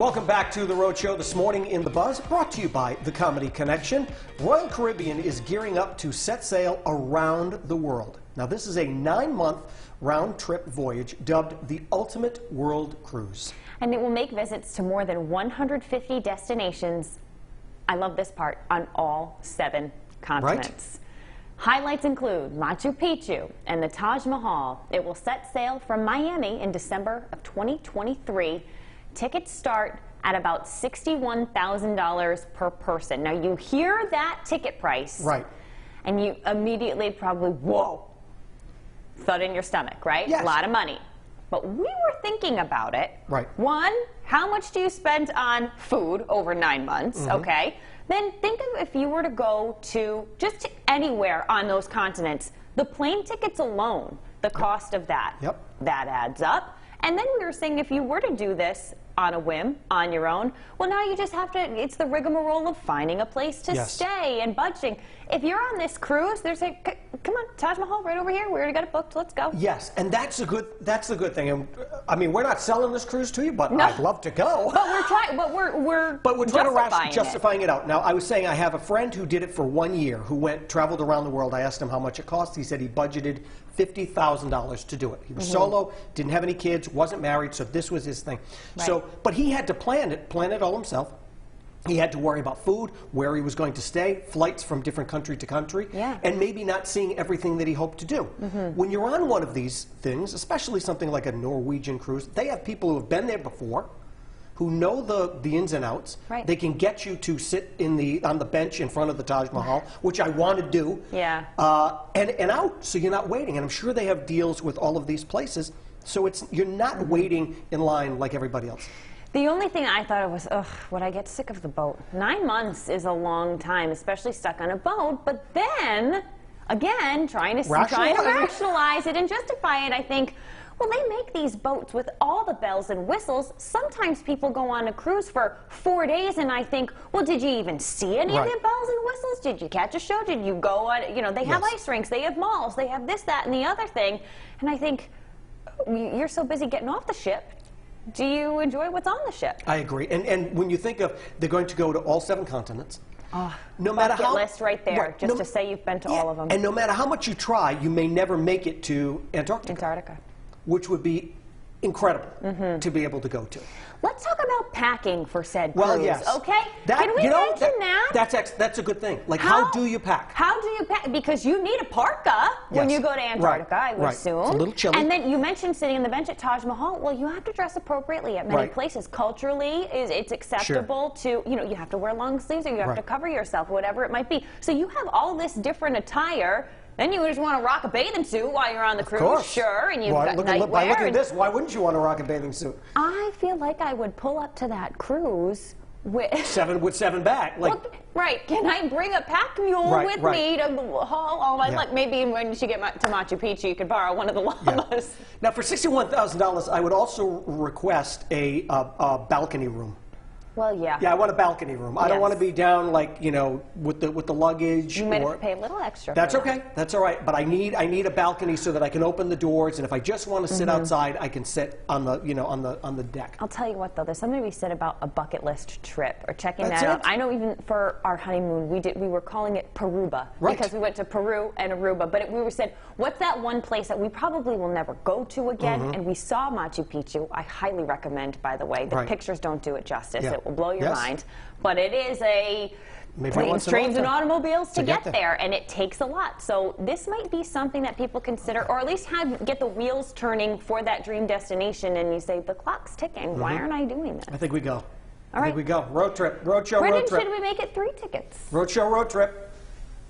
Welcome back to The Road Show. This morning in The Buzz, brought to you by The Comedy Connection. Royal Caribbean is gearing up to set sail around the world. Now, this is a 9-month round-trip voyage dubbed the Ultimate World Cruise. And it will make visits to more than 150 destinations, I love this part, on all 7 continents. Right. Highlights include Machu Picchu and the Taj Mahal. It will set sail from Miami in December of 2023. Tickets start at about $61,000 per person. Now, you hear that ticket price, right, and you immediately probably, whoa, thud in your stomach, right? Yes. A lot of money. But we were thinking about it. Right. One, how much do you spend on food over 9 months, okay? Then think of if you were to go to just anywhere on those continents, the plane tickets alone, the cost of that, that adds up. And then we were saying if you were to do this on a whim, on your own, well, now you just have to, it's the rigmarole of finding a place to stay and budgeting. If you're on this cruise, there's a, come on, Taj Mahal right over here. We already got it booked. Let's go. Yes, and that's the good thing. And I mean, we're not selling this cruise to you, but I'd love to go. But we're trying, we're justifying it out. Now, I was saying I have a friend who did it for 1 year, who traveled around the world. I asked him how much it cost. He said he budgeted $50,000 to do it. He was solo, didn't have any kids, wasn't married, so this was his thing. Right. So, but he had to plan it all himself. He had to worry about food, where he was going to stay, flights from different country to country, and maybe not seeing everything that he hoped to do. When you're on one of these things, especially something like a Norwegian cruise, they have people who have been there before, who know the ins and outs. Right. They can get you to sit on the bench in front of the Taj Mahal, which I want to do, and out, so you're not waiting. And I'm sure they have deals with all of these places, so you're not waiting in line like everybody else. The only thing I thought of was, ugh, would I get sick of the boat? 9 months is a long time, especially stuck on a boat. But then, again, trying to rationalize it and justify it, I think, well, they make these boats with all the bells and whistles. Sometimes people go on a cruise for 4 days, and I think, well, did you even see any of the bells and whistles? Did you catch a show? Did you go on, you know, they have ice rinks, they have malls, they have this, that, and the other thing. And I think, you're so busy getting off the ship. Do you enjoy what's on the ship? I agree. And when you think of, they're going to go to all 7 continents. No matter how list right there, just to say you've been to all of them. And no matter how much you try, you may never make it to Antarctica. Which would be incredible to be able to go to. Let's talk about packing for said cruise, okay? Can we mention that? That's a good thing. Like, how do you pack? How do you pack? Because you need a parka when you go to Antarctica, I would assume. It's a little chilly. And then you mentioned sitting on the bench at Taj Mahal. Well, you have to dress appropriately at many places. Culturally, it's acceptable to, you know, you have to wear long sleeves or you have to cover yourself, whatever it might be. So you have all this different attire. Then you just want to rock a bathing suit while you're on the cruise, and you've got nightwear. By looking at this, why wouldn't you want to rock a bathing suit? I feel like I would pull up to that cruise with 7 back. Like, Can I bring a pack mule with me to haul all my luck? Maybe when you get to Machu Picchu, you could borrow one of the llamas. Now, for $61,000, I would also request a balcony room. Well, yeah, I want a balcony room. I don't want to be down, like, you know, with the luggage. You might have to pay a little extra. That's okay. That's all right. But I need a balcony so that I can open the doors, and if I just want to sit outside, I can sit on the on the deck. I'll tell you what, though, there's something to be said about a bucket list trip or checking that out. I know even for our honeymoon, we were calling it Peruba because we went to Peru and Aruba. But we were said, what's that one place that we probably will never go to again? And we saw Machu Picchu. I highly recommend, by the way. The pictures don't do it justice. It will blow your mind, but it is planes, trains, and automobiles to get there, and it takes a lot. So this might be something that people consider, or at least get the wheels turning for that dream destination. And you say, the clock's ticking. Why aren't I doing this? I think we go. All right, I think we go. Road trip, road show, Brendan, road trip. Should we make it 3 tickets? Road show, road trip.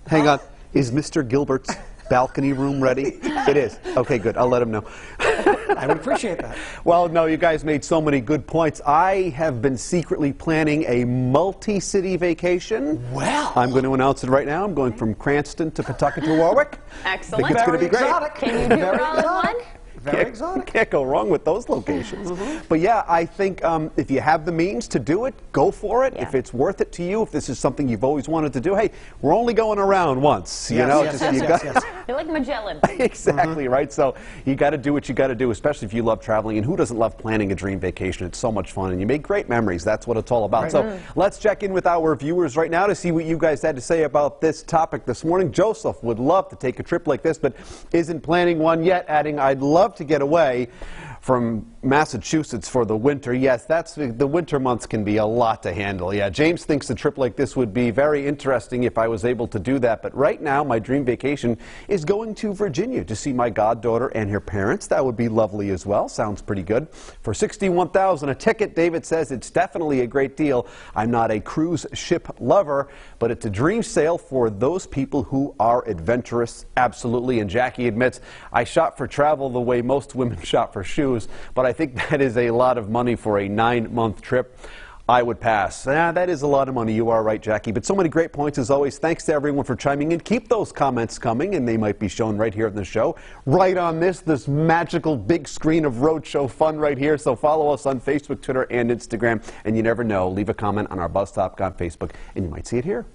Hang on. Is Mr. Gilbert's balcony room ready? It is. Okay, good. I'll let him know. I would appreciate that. Well, no, you guys made so many good points. I have been secretly planning a multi-city vacation. Well, I'm going to announce it right now. I'm going from Cranston to Pawtucket to Warwick. Excellent. I think it's going to be great. Exotic. Can you do it all in one? Very exotic. Can't go wrong with those locations. But yeah, I think if you have the means to do it, go for it. Yeah. If it's worth it to you, if this is something you've always wanted to do, hey, we're only going around once. You Yes, know, yes, just, you yes, got- yes. You're like Magellan. Exactly, right? So you got to do what you got to do, especially if you love traveling. And who doesn't love planning a dream vacation? It's so much fun, and you make great memories. That's what it's all about. Right. So let's check in with our viewers right now to see what you guys had to say about this topic this morning. Joseph would love to take a trip like this, but isn't planning one yet, adding, I'd love to get away from Massachusetts for the winter. Yes, the winter months can be a lot to handle. Yeah, James thinks a trip like this would be very interesting if I was able to do that. But right now, my dream vacation is going to Virginia to see my goddaughter and her parents. That would be lovely as well. Sounds pretty good. For $61,000 a ticket, David says it's definitely a great deal. I'm not a cruise ship lover, but it's a dream sail for those people who are adventurous. Absolutely. And Jackie admits, I shop for travel the way most women shop for shoes. But I think that is a lot of money for a 9-month trip. I would pass. That is a lot of money. You are right, Jackie. But so many great points as always. Thanks to everyone for chiming in. Keep those comments coming, and they might be shown right here in the show, right on this magical big screen of Roadshow fun right here. So follow us on Facebook, Twitter, and Instagram. And you never know, leave a comment on our Buzz Top on Facebook, and you might see it here.